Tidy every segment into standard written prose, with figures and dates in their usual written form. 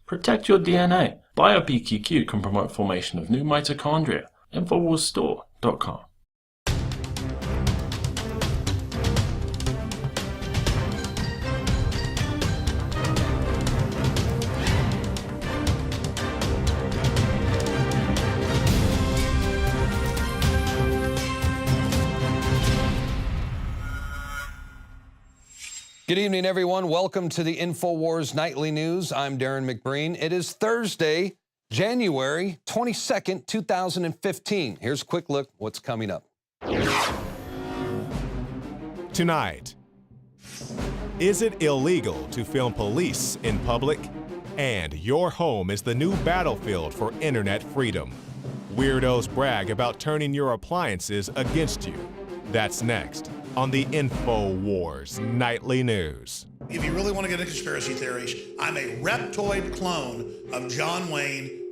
Protect your DNA. BioPQQ can promote formation of new mitochondria. Infowarsstore.com. Good evening, everyone. Welcome to the Infowars Nightly News. I'm Darren McBreen. It is Thursday, January 22nd, 2015. Here's a quick look what's coming up. Tonight, is it illegal to film police in public? And your home is the new battlefield for internet freedom. Weirdos brag about turning your appliances against you. That's next on the Infowars Nightly News. If you really want to get into conspiracy theories, I'm a reptoid clone of John Wayne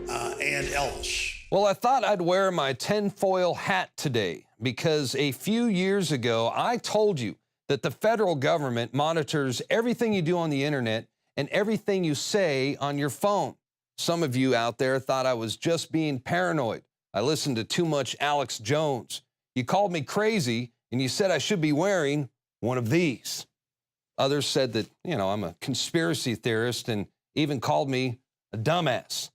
and Elvis. Well, I thought I'd wear my tinfoil hat today because a few years ago, I told you that the federal government monitors everything you do on the internet and everything you say on your phone. Some of you out there thought I was just being paranoid. I listened to too much Alex Jones. You called me crazy, and you said I should be wearing one of these. Others said that, I'm a conspiracy theorist and even called me a dumbass.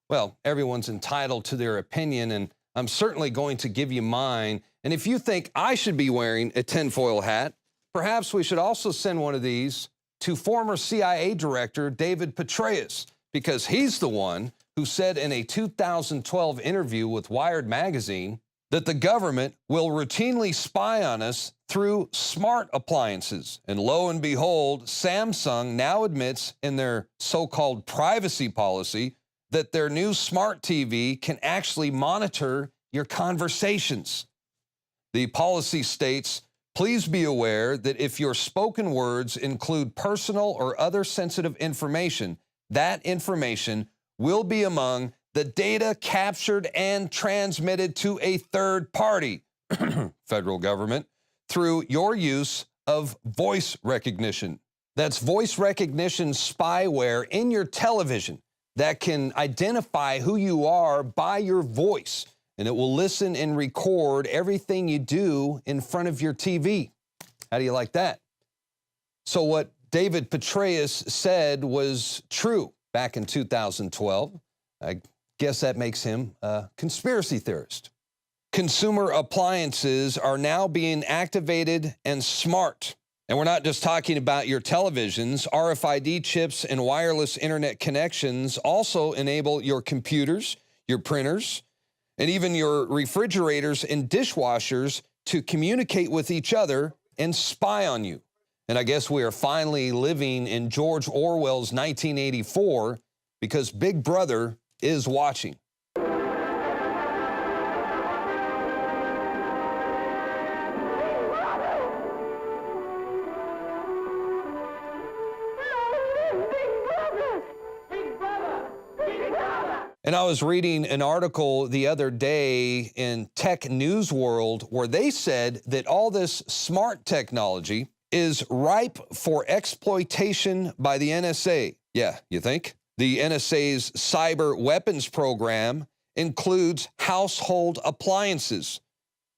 Well, everyone's entitled to their opinion, and I'm certainly going to give you mine. And if you think I should be wearing a tinfoil hat, perhaps we should also send one of these to former CIA Director David Petraeus, because he's the one who said in a 2012 interview with Wired magazine that the government will routinely spy on us through smart appliances. And lo and behold, Samsung now admits in their so-called privacy policy that their new Smart TV can actually monitor your conversations. The policy states, please be aware that if your spoken words include personal or other sensitive information, that information will be among the data captured and transmitted to a third party, federal government, through your use of voice recognition. That's voice recognition spyware in your television that can identify who you are by your voice, and it will listen and record everything you do in front of your TV. How do you like that? So what David Petraeus said was true back in 2012. I guess that makes him a conspiracy theorist. Consumer appliances are now being activated and smart. And we're not just talking about your televisions. RFID chips and wireless internet connections also enable your computers, your printers, and even your refrigerators and dishwashers to communicate with each other and spy on you. And I guess we are finally living in George Orwell's 1984 because Big Brother is watching. And I was reading an article the other day in Tech News World where they said that all this smart technology is ripe for exploitation by the NSA. Yeah, you think? The NSA's cyber weapons program includes household appliances.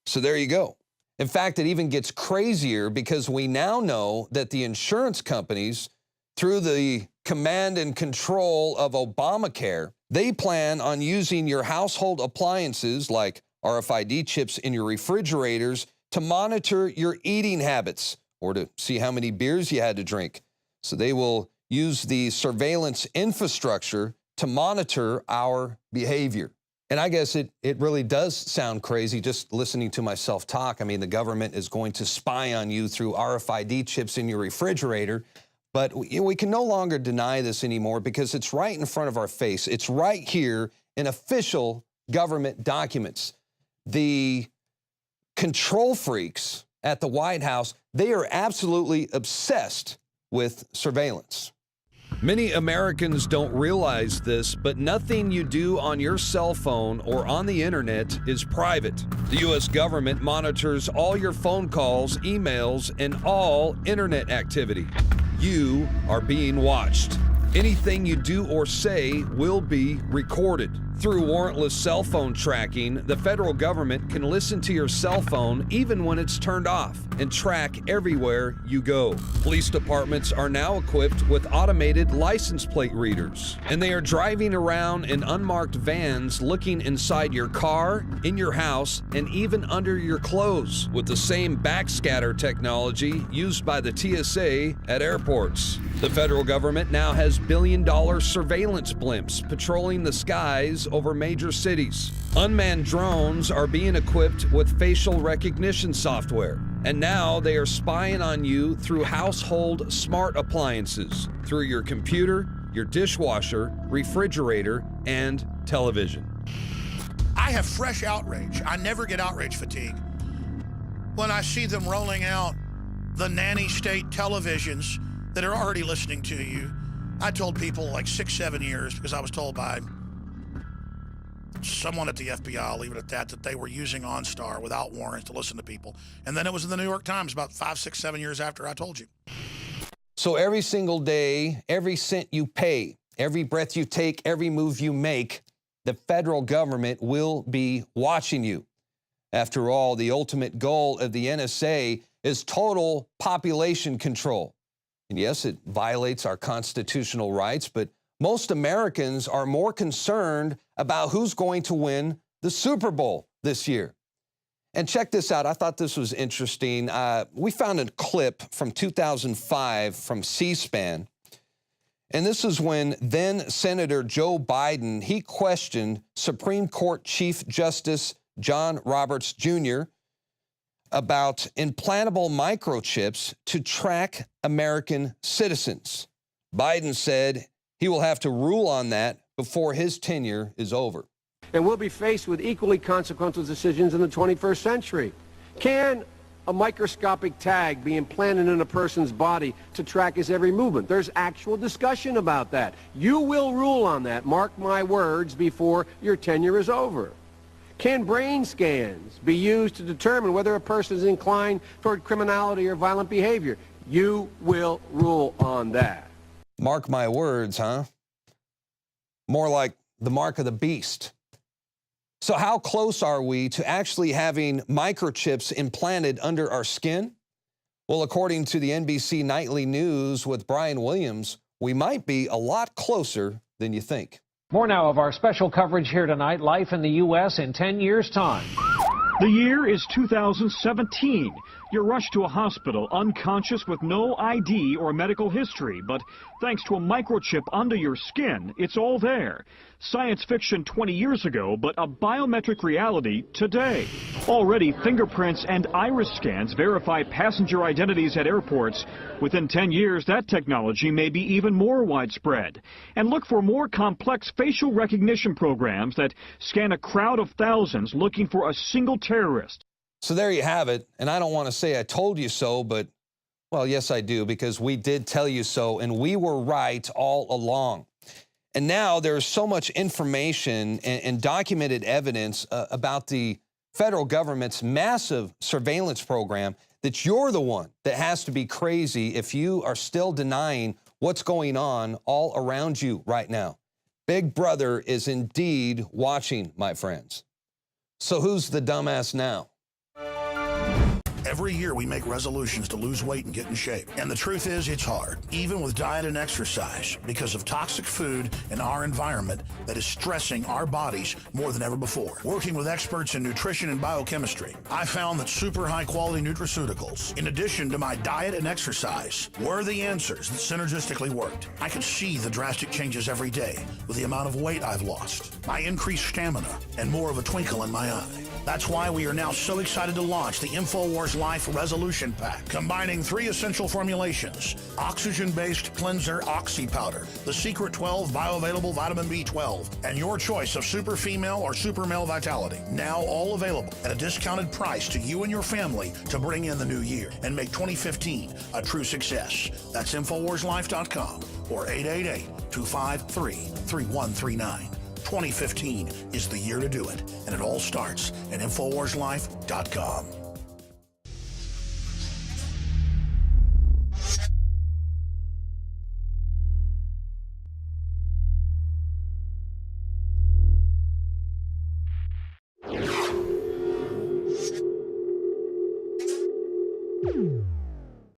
So there you go. In fact, it even gets crazier because we now know that the insurance companies, through the command and control of Obamacare, they plan on using your household appliances like RFID chips in your refrigerators to monitor your eating habits or to see how many beers you had to drink. So they will use the surveillance infrastructure to monitor our behavior. And I guess it really does sound crazy just listening to myself talk. I mean, the government is going to spy on you through RFID chips in your refrigerator, but we can no longer deny this anymore because it's right in front of our face. It's right here in official government documents. The control freaks at the White House, they are absolutely obsessed with surveillance. Many Americans don't realize this, but nothing you do on your cell phone or on the internet is private. The U.S. government monitors all your phone calls, emails, and all internet activity. You are being watched. Anything you do or say will be recorded. Through warrantless cell phone tracking, the federal government can listen to your cell phone even when it's turned off and track everywhere you go. Police departments are now equipped with automated license plate readers, and they are driving around in unmarked vans looking inside your car, in your house, and even under your clothes with the same backscatter technology used by the TSA at airports. The federal government now has billion-dollar surveillance blimps patrolling the skies over major cities. Unmanned drones are being equipped with facial recognition software, and now they are spying on you through household smart appliances, through your computer, your dishwasher, refrigerator, and television. I have fresh outrage. I never get outrage fatigue when I see them rolling out the nanny state televisions that are already listening to you. I told people like 6-7 years, because I was told by someone at the FBI, I'll leave it at that, that they were using OnStar without warrants to listen to people. And then it was in the New York Times about 5, 6, 7 years after I told you. So every single day, every cent you pay, every breath you take, every move you make, the federal government will be watching you. After all, the ultimate goal of the NSA is total population control. And yes, it violates our constitutional rights, but most Americans are more concerned about who's going to win the Super Bowl this year. And check this out. I thought this was interesting. We found a clip from 2005 from C-SPAN. And this is when then Senator Joe Biden, he questioned Supreme Court Chief Justice John Roberts Jr. about implantable microchips to track American citizens. Biden said he will have to rule on that before his tenure is over. And we'll be faced with equally consequential decisions in the 21st century. Can a microscopic tag be implanted in a person's body to track his every movement? There's actual discussion about that. You will rule on that, mark my words, before your tenure is over. Can brain scans be used to determine whether a person is inclined toward criminality or violent behavior? You will rule on that. Mark my words, huh? More like the mark of the beast. So how close are we to actually having microchips implanted under our skin? Well, according to the NBC Nightly News with Brian Williams, we might be a lot closer than you think. More now of our special coverage here tonight, life in the U.S. in 10 years' time. The year is 2017. You're rushed to a hospital unconscious with no ID or medical history, but thanks to a microchip under your skin, it's all there. Science fiction 20 years ago, but a biometric reality today. Already, fingerprints and iris scans verify passenger identities at airports. Within 10 years, that technology may be even more widespread. And look for more complex facial recognition programs that scan a crowd of thousands looking for a single terrorist. So there you have it. And I don't want to say I told you so, but, well, yes, I do, because we did tell you so, and we were right all along. And now there's so much information and documented evidence about the federal government's massive surveillance program that you're the one that has to be crazy if you are still denying what's going on all around you right now. Big Brother is indeed watching, my friends. So who's the dumbass now? Every year we make resolutions to lose weight and get in shape. And the truth is, it's hard, even with diet and exercise, because of toxic food in our environment that is stressing our bodies more than ever before. Working with experts in nutrition and biochemistry, I found that super high-quality nutraceuticals, in addition to my diet and exercise, were the answers that synergistically worked. I could see the drastic changes every day with the amount of weight I've lost, my increased stamina, and more of a twinkle in my eye. That's why we are now so excited to launch the Infowars Life Resolution Pack, combining 3 essential formulations: oxygen-based cleanser Oxy Powder, the Secret 12 bioavailable vitamin B12, and your choice of super female or super male vitality. Now all available at a discounted price to you and your family to bring in the new year and make 2015 a true success. That's InfoWarsLife.com or 888-253-3139. 2015 is the year to do it, and it all starts at InfoWarsLife.com. you.